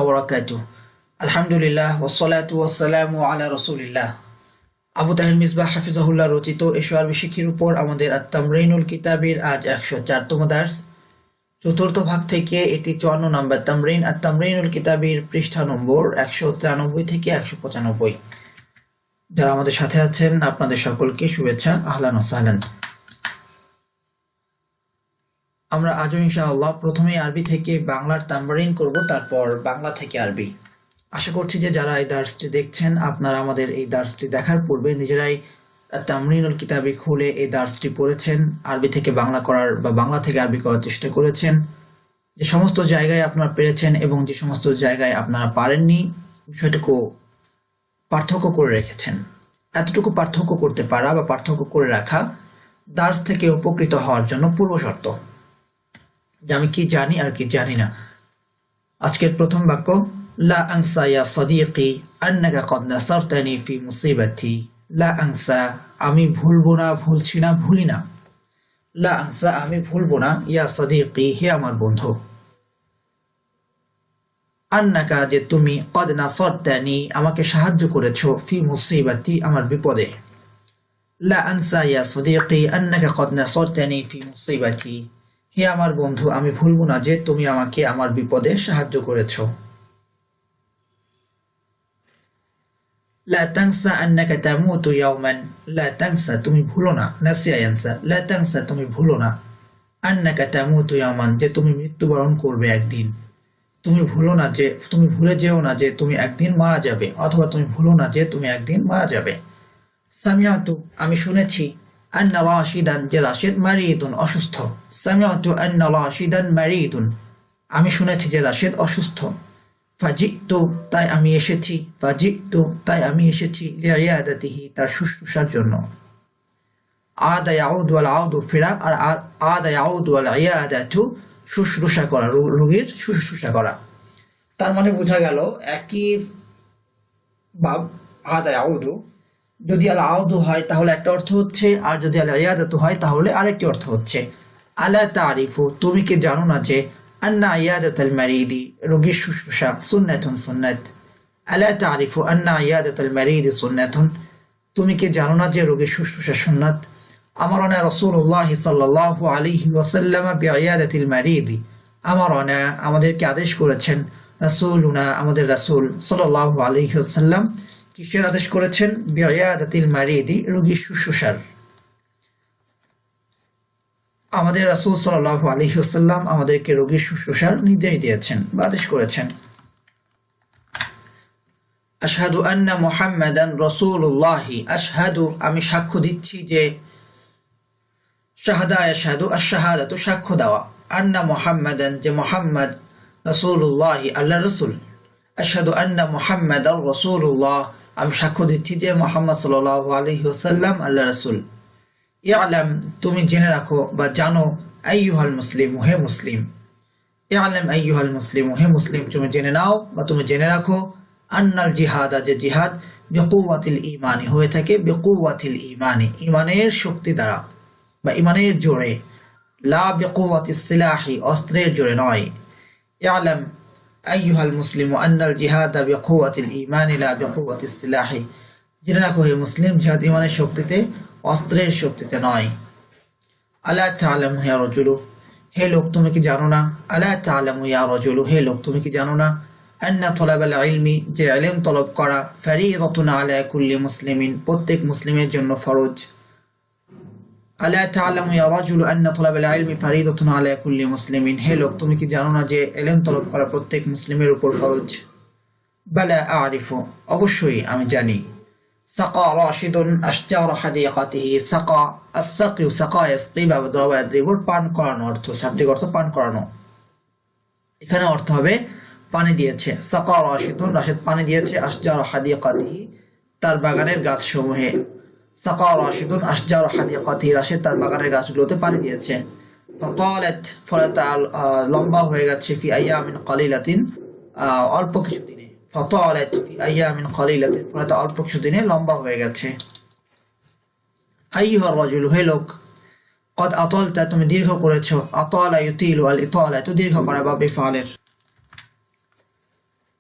ওয়া বারাকাতুহু। আলহামদুলিল্লাহ ওয়াসসালাতু ওয়াসসালামু আলা রাসূলিল্লাহ। আবু তাহের মিসবাহ হাফিজাহুল্লাহ রচিত এশু আরবি শিক্ষার উপর আমাদের আত-তামরিনুল কিতাবের আজ 104তম দার্স, চতুর্থ ভাগ থেকে এটি 54 নম্বর তামরিন। আত-তামরিনুল কিতাবের পৃষ্ঠা নম্বর 193 থেকে 195। যারা আমাদের সাথে আছেন আপনাদের সকলকে শুভেচ্ছা, আহলান ওয়া সাহলান। আমরা আজও ইনশাআল্লাহ প্রথমে আরবি থেকে বাংলার তামরিন করব, তারপর বাংলা থেকে আরবি। আশা করছি যে যারা এই দার্সটি দেখছেন আপনারা আমাদের এই দার্সটি দেখার পূর্বে নিজেরাই তামরিনুল কিতাবে খুলে এই দার্সটি পড়েছেন, আরবি থেকে বাংলা করার বা বাংলা থেকে আরবি করার চেষ্টা করেছেন। যে সমস্ত জায়গায় আপনারা পেরেছেন এবং যে সমস্ত জায়গায় আপনারা পারেননি বিষয়টুকু পার্থক্য করে রেখেছেন। এতটুকু পার্থক্য করতে পারা বা পার্থক্য করে রাখা দার্স থেকে উপকৃত হওয়ার জন্য পূর্ব শর্ত, যে আমি কি জানি আর কি জানি না। আজকের প্রথম বাক্য, লা আনসা ইয়া সাদিকি আন্নাকা কদ নাসারতানি ফি মুসিবাতি। লা আনসা আমি ভুলবো না, ভুলছি না, ভুলি না। লা আনসা আমি ভুলবো না, ইয়া সাদিকি হে আমার বন্ধু। আন্নাকা যে তুমি, কদ নাসারতানি আমাকে সাহায্য করেছো, ফি মুসিবাতি আমার বিপদে। লা আনসা ইয়া সাদিকি আন্নাকা কদ নাসারতানি ফি মুসিবাতি হে আমার বন্ধু, আমি ভুলবো না যে তুমি আমাকে আমার বিপদে সাহায্য করেছো। লা তানসা আন্নাকা তামুতু ইয়াওমান। লা তানসা তুমি ভুলো না, নাসিয়া ইয়ানসা। লা তানসা তুমি ভুলো না, আন্নাকা তামুতু ইয়াওমান যে তুমি মৃত্যুবরণ করবে একদিন। তুমি ভুলো না যে, তুমি ভুলে যেও না যে তুমি একদিন মারা যাবে, অথবা তুমি ভুলো না যে তুমি একদিন মারা যাবে। সামিআতু আমি শুনেছি, আন্না রাশিদান যে রাশিদ মারিদুন অসুস্থ। সামিআতু আন্না রাশিদান মারিদুন আমি শুনেছি যে রাশিদ অসুস্থ। ফাজিতু তাই আমি এসেছি, ফাজিতু তাই আমি এসেছি, লিয়াদাতিহি তার শুশ্রূষার জন্য। আদা ইয়াউদু আল আউদু ফিরা, আর আদা ইয়াউদু আল ইয়াদাতু শুশ্রূষা করা, রোগীর শুশ্রূষা করা। তার মানে বোঝা গেল একই ভাব আদা ইয়াউদু, যদি আল আউদু হয় তাহলে একটা অর্থ হচ্ছে, আর যদি আল ইয়াদাতু হয় তাহলে আরেকটি অর্থ হচ্ছে। আলা তারিফু তুমি কি জানো না যে, আন্না ইয়াদাতাল মারিদি রোগীর শুশ্রূষা, সুন্নাতুন সুন্নাত। আলা তারিফু আন্না ইয়াদাতাল মারিদি সুন্নাতুন তুমি কি জানো না যে রোগীর শুশ্রূষা সুন্নাত। আমারানা রাসূলুল্লাহ সাল্লাল্লাহু আলাইহি ওয়াসাল্লাম বিইয়াদাতিল মারিদি। আমারানা আমাদেরকে আদেশ করেছেন, রাসূলুনা আমাদের রাসূল সাল্লাল্লাহু আলাইহি ওয়াসাল্লাম কিসের আদেশ করেছেন? বিইয়াদাতিল মারিদি রোগীর শুশ্রূষার। আমাদের রাসূল সাল্লাল্লাহু আলাইহি ওয়াসাল্লাম আমাদেরকে রোগীর শুশ্রূষার নির্দেশ দিয়েছেন বা আদেশ করেছেন। আশহাদু আন্না মুহাম্মাদান রাসূলুল্লাহ। আশহাদু আমি সাক্ষ্য দিচ্ছি যে, শাহাদা ইয়াশহাদু আশ-শাহাদাতু সাক্ষ্য দেওয়া, আন্না মুহাম্মাদান যে মুহাম্মদ, রাসূলুল্লাহ আল্লাহর রাসূল। আশহাদু আন্না মুহাম্মাদার রাসূলুল্লাহ আমি সাক্ষ্য দিচ্ছি যে মুহাম্মদ সাল্লাল্লাহু আলাইহি ওয়াসাল্লাম আল্লাহর রাসূল। ইয়ালাম তুমি জেনে রাখো বা জানো, আইয়ুহাল মুসলিম হে মুসলিম। ইয়ালাম আইয়ুহাল মুসলিম হে মুসলিম তুমি জেনে নাও বা তুমি জেনে রাখো, আন্নাল জিহাদা যে জিহাদ, বিকুওয়াতিল ঈমানি হয়ে থাকে, বিকুওয়াতিল ঈমানি ঈমানের শক্তি দ্বারা বা ঈমানের জোরে, লা বিকুওয়াতিস সিলাহি অস্ত্রের জোরে নয়। ইয়ালাম আইয়ুহাল মুসলিম আন্নাল জিহাদা বিকুওয়াতিল ঈমানি লা বিকুওয়াতিস সিলাহি জেনে রাখো হে মুসলিম, জিহাদ ঈমানের শক্তিতে, অস্ত্রের শক্তিতে নয়। আলা তা'লামু ইয়া রাজুলু হে লোক তুমি কি জানো না, আলা তা'লামু ইয়া রাজুলু হে লোক তুমি কি জানো না, আন্না তলাবাল ইলমি যে ইলম তলব করা, ফারিদাতুন আলা কুল্লি মুসলিমিন প্রত্যেক মুসলিমের জন্য ফরজ। আলা তা'লামু ইয়া রাজুলু আন্না তলাবাল ইলমি ফারিদাতুন আলা কুল্লি মুসলিমিন হে লোক তুমি কি জানো না যে ইলম তলব করা প্রত্যেক মুসলিমের উপর ফরজ। বালা আরিফু অবশ্যই আমি জানি। সাকা রাশিদুন আশজার হাদিকাতিহি। সাকা আস-সাকিউ সাকা ইয়াসকি বা দ্রবা ইয়াদ্রিবুর পান করানো অর্থ, শাব্দিক অর্থ পান করানো। এখানে অর্থ হবে পানি দিয়েছে। সাকা রাশিদুন রাশিদ পানি দিয়েছে, আশজার হাদিকাতিহি তার বাগানের গাছসমূহে। সাকা রাশিদুন আশজার হাদিকাতিহি রাশিদ তার বাগানের গাছগুলোতে পানি দিয়েছে। ফাতালাত ফলে তা লম্বা হয়ে গেছে, ফি আইয়ামিন কালিলাতিন অল্প কিছু দিনে। ফাতালাত ফি আইয়ামিন কালিলাতিন ফলে তা অল্প কিছু দিনে লম্বা হয়ে গেছে। আইয়ুহার রাজুলু হে লোক, কদ আতালতা তুমি দীর্ঘ করেছো, আতালা ইউতিলু আল ইতালা তো দীর্ঘ করা বা বিফালের।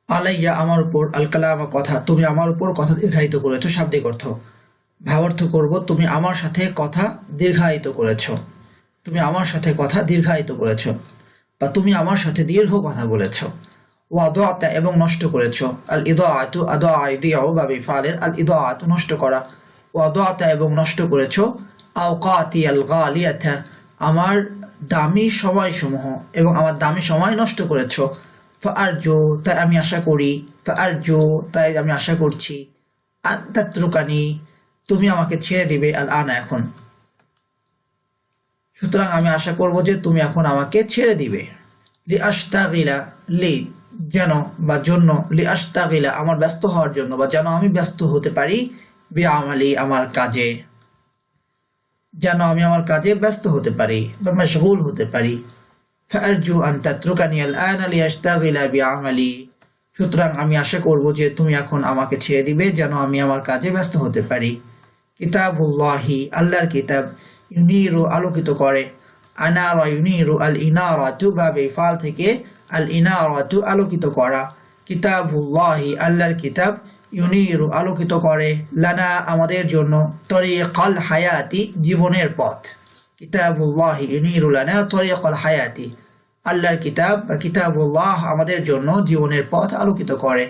আলাইয়া আমার উপর, আল কালাম কথা, তুমি আমার উপর কথা দীর্ঘায়িত করেছো। শাব্দিক অর্থ, ভাবার্থ করব তুমি আমার সাথে কথা দীর্ঘায়িত করেছো, তুমি আমার সাথে কথা দীর্ঘায়িত করেছো, বা তুমি আমার সাথে দীর্ঘ কথা বলেছো। ওয়াদাতা এবং নষ্ট করেছো, আল ইদাআতু আদা ইদিউ বা বিফালের আল ইদাআতু নষ্ট করা, ওয়াদাতা এবং নষ্ট করেছো, আওকাতি আল গালিয়াতা আমার দামি সময়সমূহ, এবং আমার দামি সময় নষ্ট করেছো। ফাআরজু তাই আমি আশা করি, ফাআরজু তাই আমি আশা করছি, আন তাতরুকানি তুমি আমাকে ছেড়ে দিবে, আল আনা এখন। সুতরাং আমি আশা করব যে তুমি এখন আমাকে ছেড়ে দিবে। লি আশতাগিলা লি যেন বা জন্য, লি আশতাগিলা আমার ব্যস্ত হওয়ার জন্য, বা যেন আমি ব্যস্ত হতে পারি, বি আমালি আমার কাজে, যেন আমি আমার কাজে ব্যস্ত হতে পারি বা মশগুল হতে পারি। ফারজু আন তাতরুকানি আল আনা লি আশতাগিলা বি আমালি সুতরাং আমি আশা করব যে তুমি এখন আমাকে ছেড়ে দিবে যেন আমি আমার কাজে ব্যস্ত হতে পারি। কিতাবুল্লাহি আল্লাহর কিতাব, ইউনিরু আলোকিত করে, আনারা ইউনিরু আল ইনারাতু বা বেফাল থেকে আল ইনারাতু আলোকিত করা। কিতাবুল্লাহি আল্লাহর কিতাব, ইউনিরু আলোকিত করে, লানা আমাদের জন্য, তরিকাল হায়াতি জীবনের পথ। কিতাবুল্লাহি ইউনিরু লানা তরিকাল হায়াতি আল্লাহর কিতাব বা কিতাবুল্লাহ আমাদের জন্য জীবনের পথ আলোকিত করে।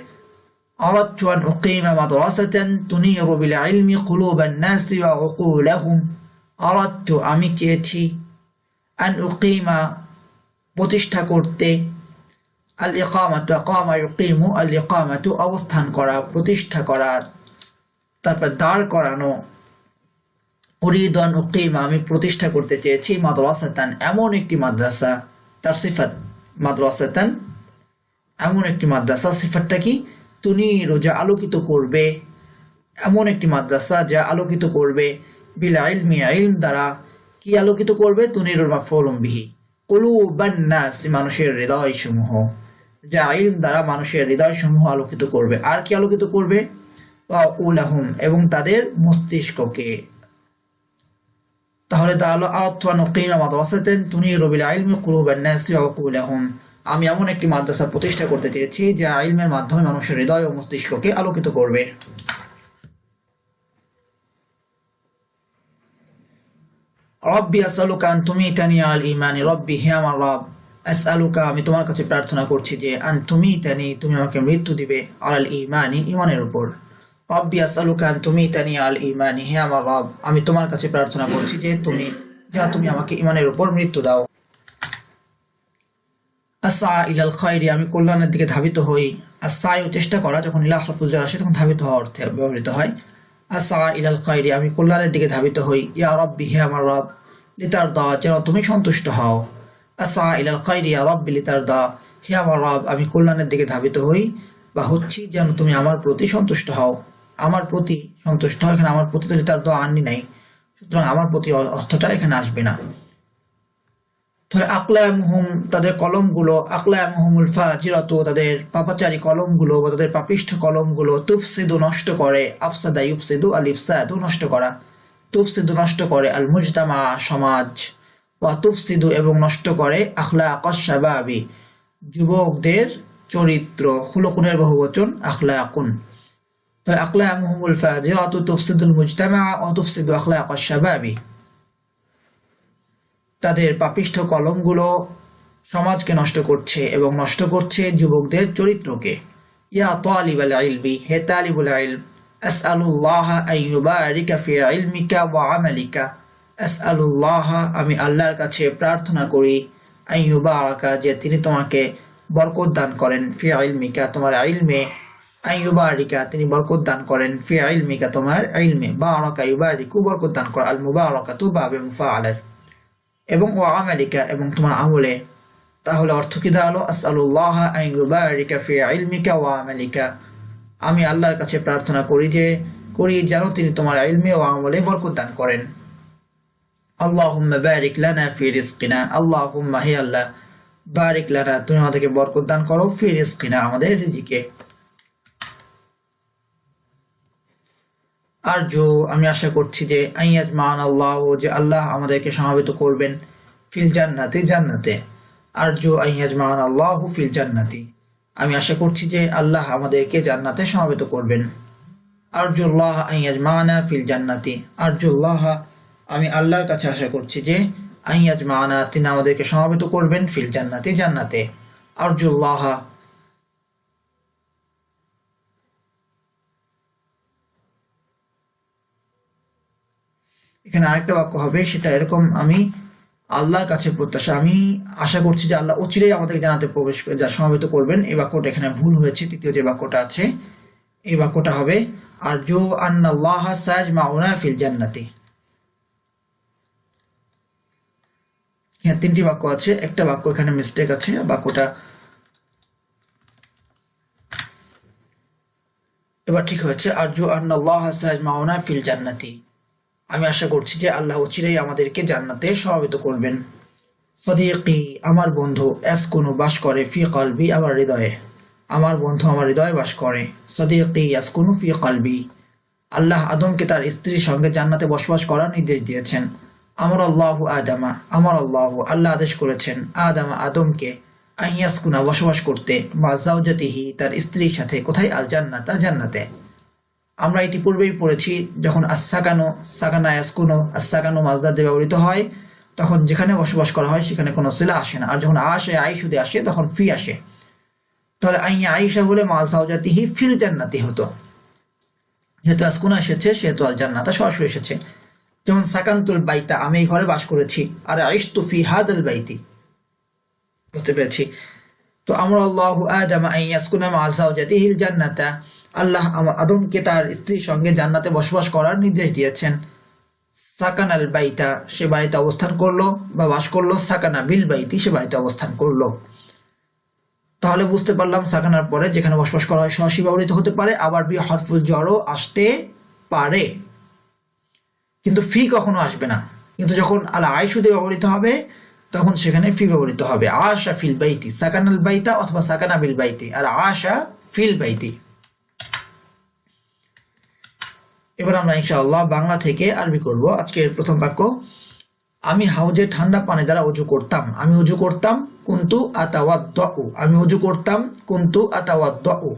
আরাদতু আন উকিমা মাদ্রাসাতান তুনিরু বিল ইলমি কুলুবান নাসি ওয়া উকুলাহুম। আরাদতু আমি চেয়েছি, আন উকিমা প্রতিষ্ঠা করতে, আল ইকামাতু আকামা ইউকিমু আল ইকামাতু অবস্থান করা, প্রতিষ্ঠা করা, তারপর দাঁড় করানো। উরিদু আন উকিমা আমি প্রতিষ্ঠা করতে চেয়েছি, মাদ্রাসাতান এমন একটি মাদ্রাসা, তার সিফাত মাদ্রাসাতান এমন একটি মাদ্রাসা, সিফাতটা কি? তুনিরু যা আলোকিত করবে, এমন একটি মাদ্রাসা যা আলোকিত করবে, বিল ইলমি ইলম দ্বারা, কি আলোকিত করবে? তুনিরুল মাফউলুম বিহি, কুলুবান নাস মানুষের হৃদয় সমূহ, যা ইলম দ্বারা মানুষের হৃদয় সমূহ আলোকিত করবে। আর কি আলোকিত করবে? ওয়া উলাহুম এবং তাদের মস্তিষ্ককে। তাহলে তা হলো আরাদতু আন উকিমা মাদ্রাসাতান তুনিরু বিল ইলমি কুলুবান নাস ওয়া উকুলাহুম, আমি এমন একটি মাদ্রাসা প্রতিষ্ঠা করতে চেয়েছি যা ইলমের মাধ্যমে মানুষের হৃদয় ও মস্তিষ্ককে আলোকিত করবে। রব্বি আসআলুকা আন তুমিতানি আল ঈমানি, রব্বি হে আমার রব, আসআলুকা আমি তোমার কাছে প্রার্থনা করছি যে আন তুমিতানি তুমি আমাকে মৃত্যু দিবে, আল ঈমানি ঈমানের উপর। রব্বি আসআলুকা আন তুমিতানি আল ঈমানি, হে আমার রব আমি তোমার কাছে প্রার্থনা করছি যে তুমি আমাকে ঈমানের উপর মৃত্যু দাও। আসা ইলাল খায়রি আমি কল্যাণের দিকে ধাবিত হই। আসাই চেষ্টা করা, যখন ইলা হরফুল জার আসে তখন ধাবিত হওয়ার অর্থে ব্যবহৃত হয়। আসা ইলাল খায়রি আমি কল্যাণের দিকে ধাবিত হই। ইয়া রব্বি হে আমার রব, লিতারদা যেন তুমি সন্তুষ্ট হও। আসা ইলাল খায়রি ইয়া রব্বি লিতারদা, হে আমার রব আমি কল্যাণের দিকে ধাবিত হই বা হচ্ছি যেন তুমি আমার প্রতি সন্তুষ্ট হও। আমার প্রতি সন্তুষ্ট হও, এখানে আমার প্রতি তো লিতারদা আননি নাই, সুতরাং আমার প্রতি অর্থটা এখানে আসবে না। তাহলে আকলামুহুম তাদের কলমগুলো, আকলামুহুমুল ফাজিরাতু তাদের পাপাচারী কলমগুলো বা তাদের পাপিষ্ঠ কলমগুলো, তুফসিদু নষ্ট করে, আফসাদা ইউফসিদু আল ইফসাদু নষ্ট করা, তুফসিদু নষ্ট করে, আল মুজতামা সমাজ, ওয়া তুফসিদু এবং নষ্ট করে, আখলাকাশ শাবাবি যুবকদের চরিত্র, খুলুকুনের বহুবচন আখলাকুন। তাহলে আকলামুহুমুল ফাজিরাতু তুফসিদুল মুজতামা ওয়া তুফসিদু আখলাকাশ শাবাবি তাদের পাপিষ্ঠ কলমগুলো সমাজকে নষ্ট করছে এবং নষ্ট করছে যুবকদের চরিত্রকে। ইয়া তালিবাল ইলমি হে তালিবুল ইলম, আসআলুল্লাহ আন ইউবারিকা ফি ইলমিকা ওয়া আমালিকা, আসআলুল্লাহ আমি আল্লাহর কাছে প্রার্থনা করি, আন ইউবারাকা যে তিনি তোমাকে বরকত দান করেন, ফি ইলমিকা তোমার ইলমে, আন ইউবারিকা তিনি বরকত দান করেন, ফি ইলমিকা তোমার ইলমে, বারাকা ইউবারিকু বরকত দান করা, আল মুবারাকাতু বাবে মুফাআলার, এবং ও আমালিকা এবং তোমার আমলে। তাহলে অর্থ কি দাঁড়ালো? আসআলুল্লাহ আন ইউবারিকা ফি ইলমিকা ওয়া আমালিকা, আমি আল্লাহর কাছে প্রার্থনা করি যেন তিনি তোমার ইলমে ও আমলে বরকত দান করেন। আল্লাহুম্মা বারিক লানা ফি রিজকিনা, আল্লাহুম্মা হে আল্লাহ, বারিক লানা তুমি আমাদেরকে বরকত দান করো, ফি রিজকিনা আমাদের রিজিকে। আরজু আমি আশা করছি যে আইয়াজমান আল্লাহ যে আল্লাহ আমাদেরকে সমাবেত করবেন, ফিল জান্নাতি জান্নাতে। আরজু আইয়াজমান আল্লাহু ফিল জান্নাতি আমি আশা করছি যে আল্লাহ আমাদেরকে জান্নাতে সমবেত করবেন। আরজুল্লাহ আন ইয়াজমাআনা ফিল জান্নাতি, আরজুল্লাহ আমি আল্লাহর কাছে আশা করছি যে আন ইয়াজমাআনা তিনি আমাদেরকে সমবেত করবেন ফিল জান্নাতি জান্নাতে। আরজুল্লাহ এখানে আরেকটা বাক্য হবে, সেটা এরকম, আমি আল্লাহর কাছে প্রত্যাশা, আমি আশা করছি যে আল্লাহ অচিরেই আমাদের জান্নাতে প্রবেশ করে যা সমবেত করবেন। এই বাক্যটা এখানে ভুল হয়েছে, তৃতীয় যে বাক্যটা আছে এই বাক্যটা হবে আরজু আন্নাল্লাহ সায়াজমাউনা ফিল জান্নাতি। হ্যাঁ, তিনটি বাক্য আছে, একটা বাক্য এখানে মিস্টেক আছে, বাক্যটা এবার ঠিক হয়েছে। আরজু আন্নাল্লাহ সায়াজমাউনা ফিল জান্নাতি, আমি আশা করছি যে আল্লাহ অচিরেই আমাদেরকে জান্নাতে সমবেত করবেন। সদিকি আমার বন্ধু, ইয়াসকুনু বাস করে, ফি কলবি আমার হৃদয়ে, আমার বন্ধু আমার হৃদয়ে বাস করে। সদিকি ইয়াসকুনু ফি কলবি, আল্লাহ আদমকে তার স্ত্রীর সঙ্গে জান্নাতে বসবাস করার নির্দেশ দিয়েছেন। আমর আল্লাহু আদামা, আমার আল্লাহ আল্লাহ আদেশ করেছেন আদামা আদমকে আন ইয়াসকুনা বসবাস করতে, মা যাওজাতিহি তার স্ত্রীর সাথে, কোথায়? আল জান্নাতা জান্নাতে। আমরা ইতিপূর্বেই পড়েছি যখন আসাকানো সাকানা ইয়াসকুনো আসাকানো মাজদার দিয়ে ব্যবহৃত হয় তখন যেখানে বসবাস করা হয় সেখানে কোনো সিলা আসে না, আর যখন আসে আইসুদে আসে তখন ফি আসে। তাহলে আইয়া আইসা হলে মা যাওজাতিহি ফিল জান্নাতি হতো, যেহেতু আসকুনা এসেছে সেহেতু আল জান্নাতা সরাসরি এসেছে। যেমন সাকান্তুল বাইতা, আমি এই ঘরে বাস করেছি, আর আইশতু ফি হাদাল বাইতি, বুঝতে পেরেছি। তো আমরা আল্লাহু আদামা আন ইয়াসকুনা মা যাওজাতিহিল জান্নাতা, আল্লাহ আদমকে তার স্ত্রীর সঙ্গে জান্নাতে বসবাস করার নির্দেশ দিয়েছেন। সাকান আল বাইতা, সে বাড়িতে অবস্থান করলো বা বাস করলো। সাকানা বিল বাইতি, সে বাড়িতে অবস্থান করলো। তাহলে বুঝতে পারলাম সাকানার পরে যেখানে বসবাস করা হয় সরাসরি ব্যবহৃত হতে পারে, আবার বি হরফুল জড়ও আসতে পারে, কিন্তু ফি কখনো আসবে না। কিন্তু যখন আল আইসুদে ব্যবহৃত হবে তখন সেখানে ফি ব্যবহৃত হবে। আশা ফিল বাইতি, সাকান আল বাইতা অথবা সাকানা বিল বাইতি, আর আশা ফিল বাইতি। এবার আমরা ইনশাআল্লাহ বাংলা থেকে আরবি করব। আজকের প্রথম বাক্য, আমি হাউজে ঠান্ডা পানি দ্বারা অজু করতাম, আমি অজু করতাম। কুনতু আতাওয়াদ্দাউ, আমি অজু করতাম। কুনতু আতাওয়াদ্দাউ,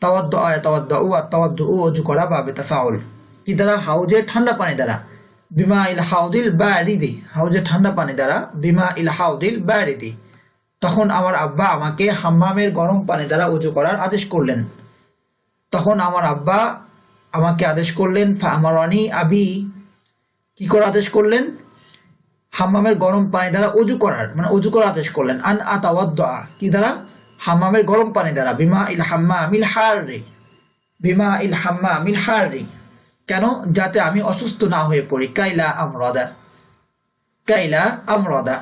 তাওয়াদ্দা ইয়াতাওয়াদ্দাউ, আর তাওয়াদ্দু অজু করা বা বেতাফাউল। কি দ্বারা? হাউজে ঠান্ডা পানি দ্বারা। বিমা ইল হাউদিল বারিদি, হাউজে ঠান্ডা পানি দ্বারা। বিমা ইল হাউদিল বারিদি, তখন আমার আব্বা আমাকে হাম্মামের গরম পানি দ্বারা অজু করার আদেশ করলেন। তখন আমার আব্বা আমাকে আদেশ করলেন। ফাআমারানি আবি, কি করার আদেশ করলেন? হাম্মামের গরম পানি দ্বারা অজু করার, মানে অজু করার আদেশ করলেন। আন আতাওয়াদ্দা, কি দ্বারা? হাম্মামের গরম পানি দ্বারা। বিমা ইল হাম্মামিল হাররি, বিমা ইল হাম্মামিল হাররি, কেন? যাতে আমি অসুস্থ না হয়ে পড়ি। কাইলা আমরাদা, কাইলা আমরাদা।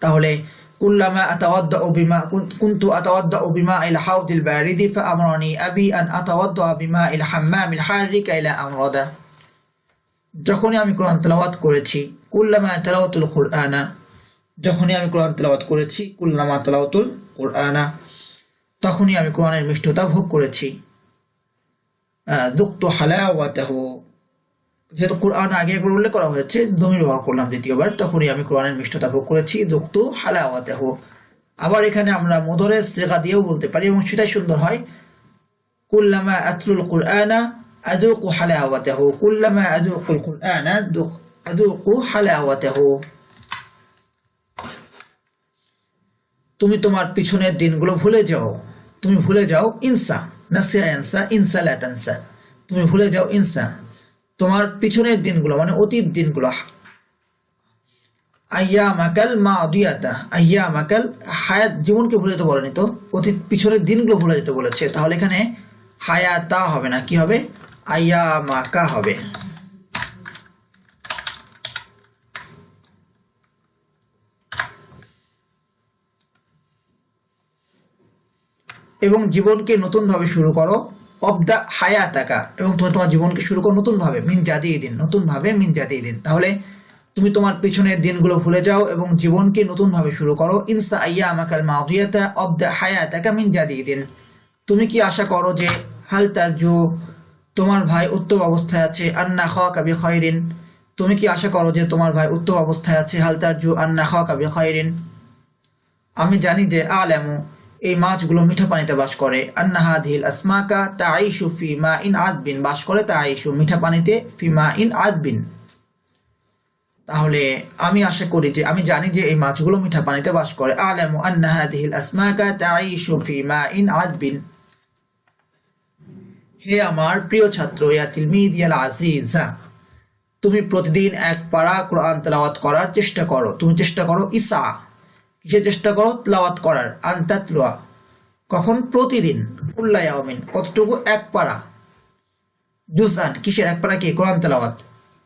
তাহলে কুল্লামা আতাওয়াদ্দাউ বিমা কুনতু আতাওয়াদ্দাউ বিমা ইল হাউদিল বারিদি ফাআমরানি আবি আন আতাওয়াদ্দা বিমা ইল হাম্মামিল হাররি কাইলা আমরাদা। যখনই আমি কোরআন তেলাওয়াত করেছি, কুল্লামা তালাওয়াতুল কুরআনা, যখনই আমি কোরআন তেলাওয়াত করেছি, কুল্লামা তালাওয়াতুল কুরআনা, তখনই আমি কোরআনের মিষ্টতা ভোগ করেছি। দুক্তু হালাওয়াতাহু, যেহেতু কোরআন আগে একবার উল্লেখ করা হয়েছে, জমির ব্যবহার করলাম দ্বিতীয়বার, তখনই আমি কোরআনের মিষ্টতা ভোগ করেছি। দুক্তু হালাওয়াতাহু। আবার এখানে আমরা মুদরেজ সিগা দিয়েও বলতে পারি এবং সেটাই সুন্দর হয়। কুল্লামা আতলুল কুরআনা আযুকু হালাওয়াতাহু, কুল্লামা আযুকুল কুরআনা আযুকু হালাওয়াতাহু। তুমি তোমার পিছনের দিনগুলো ভুলে যাও, তুমি ভুলে যাও। ইনসা, নাসিয়া ইয়ানসা, ইনসা লা তানসা, তুমি ভুলে যাও। ইনসা, তোমার পিছনের দিনগুলো মানে অতীত দিনগুলো। আইয়ামাকাল মাদিয়াতা, আইয়ামাকাল, হায়াত জীবনকে ভুলে যেতে বলেনি তো, অতীত পিছনের দিনগুলো ভুলে যেতে বলেছে। তাহলে এখানে হায়াতা হবে না, কি হবে? আইয়ামাকা হবে। এবং জীবনকে নতুন ভাবে শুরু করো। অবদা হায়াতাকা, এবং তুমি তোমার জীবনকে শুরু করো নতুন ভাবে। মিন জাদিদিন, নতুন ভাবে। মিন জাদিদিন, তাহলে তুমি তোমার পিছনের দিনগুলো ভুলে যাও এবং জীবনকে নতুন ভাবে শুরু করো। ইনসা আইয়ামাকাল মাদিয়াতা অবদা হায়াতাকা মিন জাদিদিন। তুমি কি আশা করো যে হাল তারজু, তোমার ভাই উত্তম অবস্থায় আছে। আন্না খাকা বিখাইরিন, তুমি কি আশা করো যে তোমার ভাই উত্তম অবস্থায় আছে। হাল তারজু আন্না খাকা বিখাইরিন, আমি জানি যে। আলামু, এই মাছগুলো মিঠা পানিতে বাস করে। আন্না হাদিহিল আসমাকা তাঈশু ফি মাইন আযবিন, বাস করে তাঈশু মিঠা পানিতে, ফি মাইন আযবিন। তাহলে আমি আশা করি যে, আমি জানি যে এই মাছগুলো মিঠা পানিতে বাস করে। আ'লামু আন্না হাদিহিল আসমাকা তাঈশু ফি মাইন আযবিন। হে আমার প্রিয় ছাত্র, ইয়া তিলমিদি আল আজিজা, তুমি প্রতিদিন এক পারা কোরআন তেলাওয়াত করার চেষ্টা করো। তুমি চেষ্টা করো, ইসা কিসের চেষ্টা করো? তেলাওয়াত করার। আনতাতলুয়া, কখন? প্রতিদিন। কুল্লা ইয়াউমিন, কতটুকু? এক পারা। জুজআন, কিসের এক পারা? কি? কোরআন তেলাওয়াত।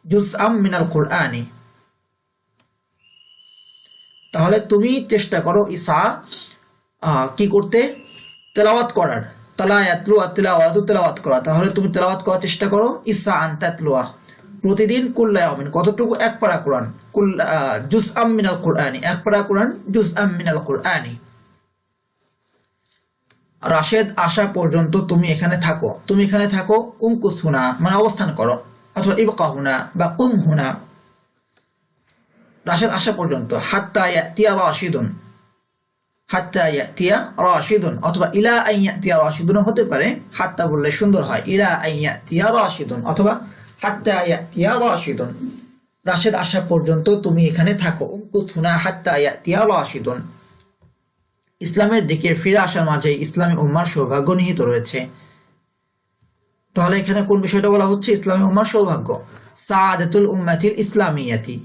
জুজআম মিনাল কুরআনি। তাহলে তুমি চেষ্টা করো ইসা কি করতে? তেলাওয়াত করার। তালা ইয়াতলুয়া তিলাওয়াতু, তেলাওয়াত করা। তাহলে তুমি তেলাওয়াত করার চেষ্টা করো, ইসা আনতাতলুয়া, প্রতিদিন। কুল্লা ইয়াউমিন, কতটুকু? এক পারা কোরআন। জুজআম মিনাল কুরআনি, এক পারা কোরআন। জুজআম মিনাল কুরআনি। রাশেদ আসা পর্যন্ত তুমি এখানে থাকো। তুমি এখানে থাকো, উমকুস হুনা, মানে অবস্থান করো, অথবা ইবকা হুনা বা কুম হুনা। রাশেদ আসা পর্যন্ত। হাত্তা ইয়াতিয়া রাশিদুন, হাত্তা ইয়াতিয়া রাশিদুন, অথবা ইলা আন ইয়াতিয়া রাশিদুন হতে পারে। হাত্তা বললে সুন্দর হয়, ইলা আন ইয়াতিয়া রাশিদুন, অথবা হাত্তা ইয়াতিয়া রাশিদুন। রাশেদ আসা পর্যন্ত তুমি এখানে থাকো। উমকুস হুনা হাত্তা ইয়াতিয়া রাশিদুন। ইসলামের দিকে ফিরে আসার মাঝে ইসলামী উম্মার সৌভাগ্য নিহিত রয়েছে। তাহলে এখানে কোন বিষয়টা বলা হচ্ছে? ইসলামী উম্মার সৌভাগ্য। সাআদাতুল উম্মাতিল ইসলামিয়াতি,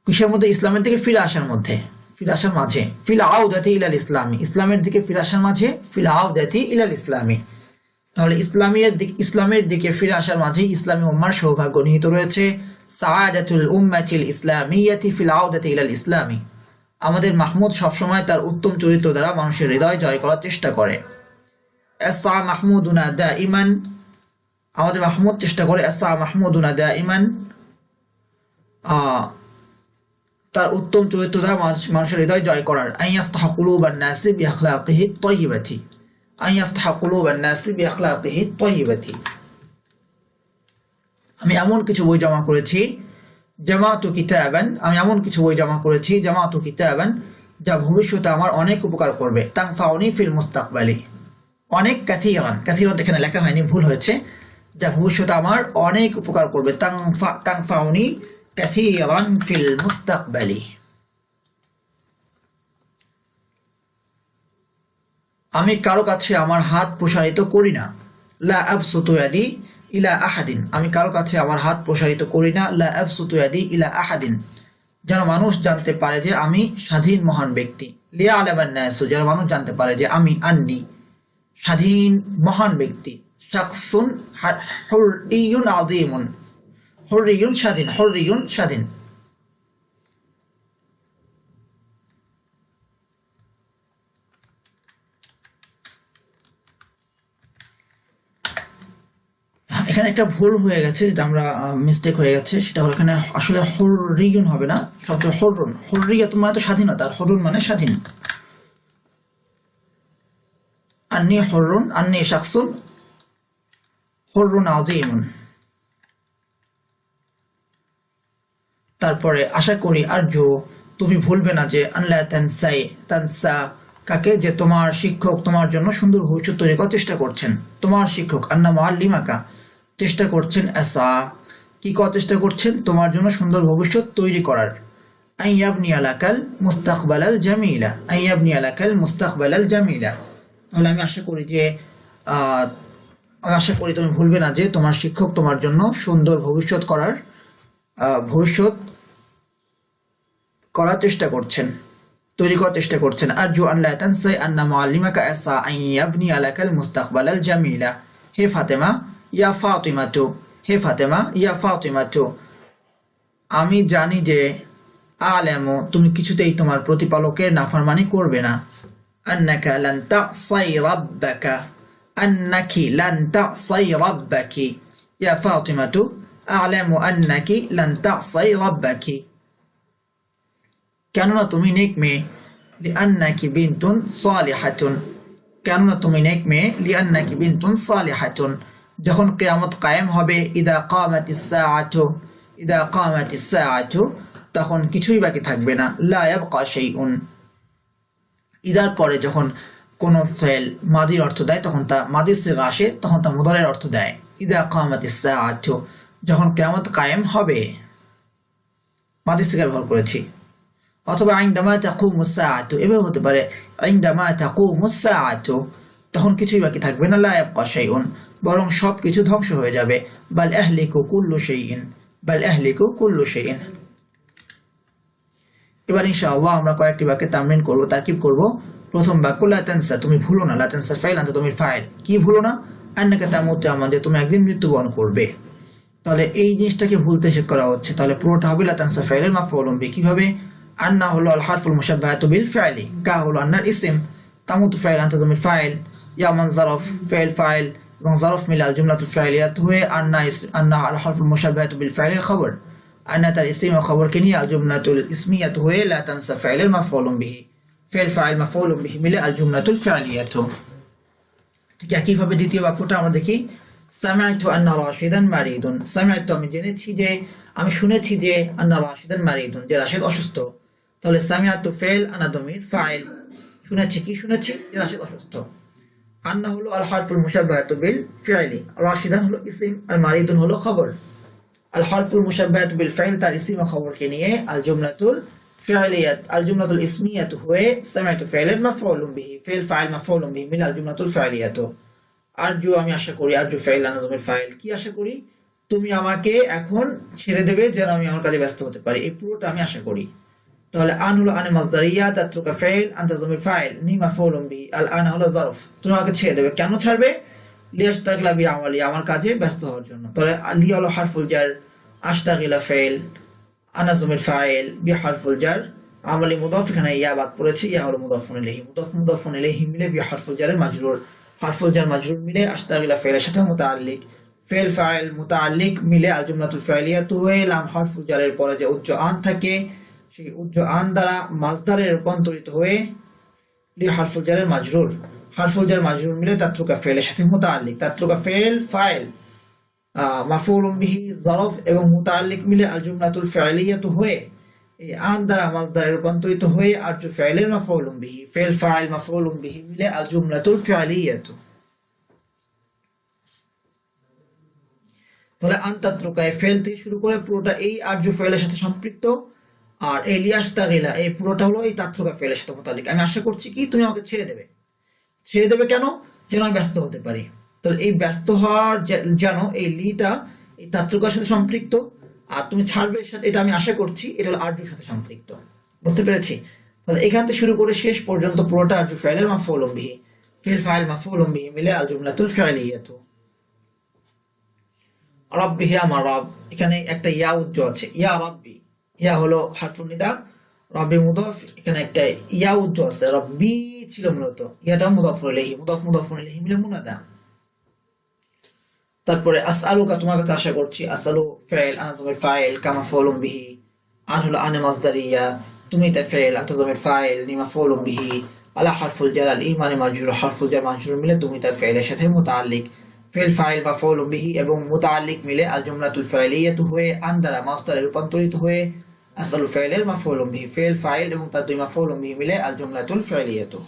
কিসের মধ্যে? ইসলামের দিকে ফিরে আসার মধ্যে, ফিরে আসার মাঝে। ফিল আউদাতি ইলাল ইসলামি, ইসলামের দিকে ফিরে আসার মাঝে। ফিল আউদাতি ইলাল ইসলামি। তাহলে ইসলামের দিকে ফিরে আসার মাঝে ইসলামী উম্মার সৌভাগ্য নিহিত রয়েছে। সাআদাতুল উম্মাতিল ইসলামিয়াতি ফিল আউদাতি ইলাল ইসলামি। আমাদের মাহমুদ সবসময় তার উত্তম চরিত্র দ্বারা মানুষের হৃদয় জয় করার চেষ্টা করে। এসা মাহমুদুনা দাইমান, আমাদের মাহমুদ চেষ্টা করে। এসা মাহমুদুনা দাইমান, তার উত্তম চরিত্র দ্বারা মানুষের হৃদয় জয় করার। আন ইয়াফতাহা কুলুবান নাসি বিআখলাকিহি তাইয়্যিবাতি, আন ইয়াফতাহা কুলুবান নাসি বিআখলাকিহি তাইয়্যিবাতি। আমি এমন কিছু বই জমা করেছি, জামাতু কিতাবান, আমি এমন কিছু বই জমা করেছি, জামাতু কিতাবান, যা ভবিষ্যতে আমার অনেক উপকার করবে। তানফাউনি ফিল মুস্তাকবালি, অনেক, কাসীরান, কাসীরান এখানে লেখা হয়নি, ভুল হয়েছে। যা ভবিষ্যতে আমার অনেক উপকার করবে। তানফাউনি কাসীরান ফিল মুস্তাকবালি। আমি কারো কাছে আমার হাত প্রসারিত করি না। লা আবসুতু ইয়াদি ইলা আহাদিন, আমি কারো কাছে আমার হাত প্রসারিত করি না। লা আবসুতু ইয়াদি ইলা আহাদিন, যেন মানুষ জানতে পারে যে আমি স্বাধীন মহান ব্যক্তি। লিয়া'লামান নাসু, যেন মানুষ জানতে পারে যে আমি আন্নি স্বাধীন মহান ব্যক্তি। শাখসুন হুররিয়ুন আযীমুন, হুররিয়ুন স্বাধীন, হুররিয়ুন স্বাধীন। এখানে একটা ভুল হয়ে গেছে, যেটা আমরা মিস্টেক হয়ে গেছে, সেটা হলো এখানে আসলে হুররিয়ুন হবে না, শব্দ হুররুন। হুররিয়াতুন মানে তো স্বাধীনতা, আর হুররুন মানে স্বাধীন। আন্নি হুররুন, আন্নি শাখসুন হুররুন আযীমুন। তারপরে আশা করি, আরজু, তুমি ভুলবে না যে, আল্লাহ তানসা, কাকে? যে তোমার শিক্ষক তোমার জন্য সুন্দর ভবিষ্যৎ তৈরি করার চেষ্টা করছেন। তোমার শিক্ষক, আন্না মুআল্লিমাকা, চেষ্টা করছেন। আসা, কি করার চেষ্টা করছেন? তোমার জন্য সুন্দর ভবিষ্যৎ তৈরি করার। আন ইয়াবনিয়া লাকাল মুস্তাকবালাল জামিলা, আন ইয়াবনিয়া লাকাল মুস্তাকবালাল জামিলা। তাহলে আমি আশা করি যে, আমি আশা করি তুমি ভুলবে না যে তোমার শিক্ষক তোমার জন্য সুন্দর ভবিষ্যৎ করার চেষ্টা করছেন, তৈরি করার চেষ্টা করছেন। আরজু আল্লাহ তানসা আন্না মুআল্লিমাকা আসা আন ইয়াবনিয়া লাকাল মুস্তাকবালাল জামিলা। হে ফাতেমা, ইয়া ফাতিমাতু, হে ফাতেমা, ইয়া ফাতিমাতু, আমি জানি যে, আ'লামু, তুমি কিছুতেই তোমার প্রতিপালকের নাফরমানি করবে না। আন্নাকা লান তা'সাই রাব্বাকা, আন্নাকি লান তা'সাই রাব্বাকি, ইয়া ফাতিমাতু আ'লামু আন্নাকি লান তা'সাই রাব্বাকি। কেননা তুমি নেক মেয়ে। লিআন্নাকি বিনতুন সালিহাতুন, কেননা তুমি নেক মেয়ে। লিআন্নাকি বিনতুন সালিহাতুন, যখন কিয়ামত কায়েম হবে। ইদা কামাতিস সাআতু, ইদা কামাতিস সাআতু, তখন কিছুই বাকি থাকবে না। লা ইয়াবকা শাইউন, ইদার পরে যখন কোন ফেল মাদির অর্থ দেয় তখন তা মাদির সিগা আসে, তখন তা মুদারের অর্থ দেয়। ইদা কামাতিস সাআতু, যখন কিয়ামত কায়েম হবে, মাদির সিগা ব্যবহার করেছি। অথবা ইনদামা তাকুমুস সাআতু, এভাবে হতে পারে ইনদামা তাকুমুস সাআতু, তখন কিছুই বাকি থাকবে না, লা ইয়াবকা শাইউন, বরং সবকিছু ধ্বংস হয়ে যাবে। বাল আহলিকু কুল্লু শাইইন, বাল আহলিকু কুল্লু শাইইন। এবার ইনশাআল্লাহ আমরা কয়েকটি বাক্যে তামরিন করব, তারকিব করব। প্রথম বাক্য, লা তানসা, তুমি ভুলো না। লা তানসা ফাইল, আনতা তুমি ফাইল, কি ভুলো না? আন্নাকা তামুতু, আমাদের তুমি একদিন মৃত্যুবরণ করবে। তাহলে এই জিনিসটাকে ভুলতে নিষেধ করা হচ্ছে। তাহলে পুরোটা হবে লা তানসা ফাইলের মাফউলুন বিহি। কিভাবে? আন্না হলো আল হারফুল মুশাব্বাহাতু বিল ফাইলি, কা হলো আন্নার ইসম, তামুতু ফাইল, আনতা তুমি ফাইল, ইয়া মান জারফ, ফাইল ফাইল এবং জারফ মিলে আল জুমলাতুল ফাইলিয়াত হয়ে আন্না আল হারফুল মুশাব্বাহাতু বিল ফাইলের খবর, আন্না তার ইসম ও খবরকে নিয়ে আল জুমলাতুল ইসমিয়াত হয়ে লা তানসা ফাইলের মাফউলুন বিহি, ফাইল ফাইল মাফউলুন বিহি মিলে আল জুমলাতুল ফাইলিয়াত। ঠিক একইভাবে দ্বিতীয় বাক্যটা আমরা দেখি, সামি'তু আন্না রাশিদান মারিদুন। সামি'তু, আমি জেনেছি যে, আমি শুনেছি যে, আন্না রাশিদান মারিদুন, যে রাশিদ অসুস্থ। তাহলে সামি'তু ফাইল, আনা দমির ফাইল, শুনেছি, কি শুনেছি? যে রাশিদ অসুস্থ। আন্না হলো আল হারফুল মুশাব্বাহাতু বিল ফাইলি, রাশিদান হলো ইসম, আর মারিদুন হলো খবর। আল হারফুল মুশাব্বাহাতু বিল ফাইল তার ইসম ও খবরকে নিয়ে আল জুমলাতুল ফাইলিয়াত, আল জুমলাতুল ইসমিয়াত হয়ে সামি'তু ফাইলের মাফউলুন বিহি, ফাইল ফাইল মাফউলুন বিহি মিলে আল জুমলাতুল ফাইলিয়াত। আরজু, আমি আশা করি, আরজু ফাইল, আনা দমির ফাইল, কি আশা করি? তুমি আমাকে এখন ছেড়ে দেবে যেন আমি আমার কাজে ব্যস্ত হতে পারি, এই পুরোটা আমি আশা করি। তাহলে আন হলো আনে মাসদারিয়া, তাতরুকা ফাইল, আনতা দমির ফাইল, নি মাফউলুন বিহি, আল আনা হলো জারফ, তুমি আমাকে ছেড়ে দেবে, কেন ছাড়বে? লিয়াশতাগিলা বি আমালি, আমার কাজে ব্যস্ত হওয়ার জন্য। তাহলে লি হলো হারফুল জার, আশতাগিলা ফাইল, আনা দমির ফাইল, বি হারফুল জার, আমালি মুদাফ, এখানে ইয়া বাদ পড়েছে, ইয়া হলো মুদাফুন ইলাইহি, মুদাফুন ইলাইহি মিলে বি হারফুল জারের মাজরুর, হারফুল জার মাজরুর মিলে আশতাগিলা ফাইলের সাথে মুতাআল্লিক, ফাইল ফাইল মুতাআল্লিক মিলে আল জুমলাতুল ফাইলিয়াতু হয়ে লাম হারফুল জারের পরে যে উজ্জ আন থাকে, সেই উজ্জ আন দ্বারা মাজদারে রূপান্তরিত হয়ে লি হারফুল জারের মাজরুর, হারফুল জার মাজরুর মিলে তাতরুকা ফাইলের সাথে মুতাআল্লিক, তাতরুকা ফাইল ফাইল মাফউলুন বিহি জারফ এবং মুতাআল্লিক মিলে আল জুমলাতুল ফাইলিয়াতু হয়ে এই আন দ্বারা মাজদারে রূপান্তরিত হয়ে আরজু ফাইলের মাফউলুন বিহি, ফাইল ফাইল মাফউলুন বিহি মিলে আল জুমলাতুল ফাইলিয়াতু। তাহলে আন তাতরুকা ফাইল থেকে শুরু করে পুরোটা এই আরজু ফাইলের সাথে সম্পৃক্ত, আর এই লিয়াশতাগিলা এই পুরোটা হলো এই তাতরুকা ফাইলের সাথে মুতাআল্লিক। আমি আশা করছি কি তুমি আমাকে ছেড়ে দেবে। ছেড়ে দেবে কেন? যেন আমি ব্যস্ত হতে পারি। তাহলে এই ব্যস্ত হওয়ার যেন এই লিটা এই তাতরুকার সাথে সম্পৃক্ত, আর তুমি ছাড়বে এটা আমি আশা করছি, এটা হলো আরজুর সাথে সম্পৃক্ত। বুঝতে পেরেছি? তাহলে এখান থেকে শুরু করে শেষ পর্যন্ত পুরোটা আরজু ফাইলের মাফউলুন বিহি, ফাইল ফাইল মাফউলুন বিহি মিলে আল জুমলাতুল ফাইলিয়াতু। রাব্বি, হে আমার রব, এখানে একটা ইয়া উজ্জ আছে, ইয়া রাব্বি, ইয়া হলো হারফুন নিদা, রাব্বি মুদাফ, এখানে একটা ইয়া উজ্জ আছে, রাব্বি ছিল মূলত, ইয়াটা মুদাফুন ইলাইহি, মুদাফুন ইলাইহি মিলে মুনাদা। তারপরে আসআলুকা, তোমার কাছে আশা করছি, আসআলু ফাইল, আনা দমির ফাইল, কা মাফউলুন বিহি, আন হলো আনে মাসদারিয়া, তুমি তা ফাইল, আনতা দমির ফাইল, নি মাফউলুন বিহি, আলা হারফুল জার, আল ইমানে মাজরুর, হারফুল জার মাজরুর মিলে তুমি তা ফাইলের সাথে মুতাআল্লিক, ফাইল ফাইল মাফউলুন বিহি এবং মুতাআল্লিক মিলে আল জুমলাতুল ফাইলিয়াতু হয়ে আন দ্বারা মাসদারে রূপান্তরিত হয়ে আসআলু ফাইলের মাফউলুন বিহি, ফাইল ফাইল এবং তার দুই মাফউলুন বিহি মিলে আল জুমলাতুল ফাইলিয়াতু।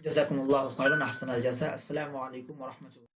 জাযাকুমুল্লাহু খাইরান, আহসানাল জাযা। আসসালামু আলাইকুম ওয়া রাহমাতুল্লাহ।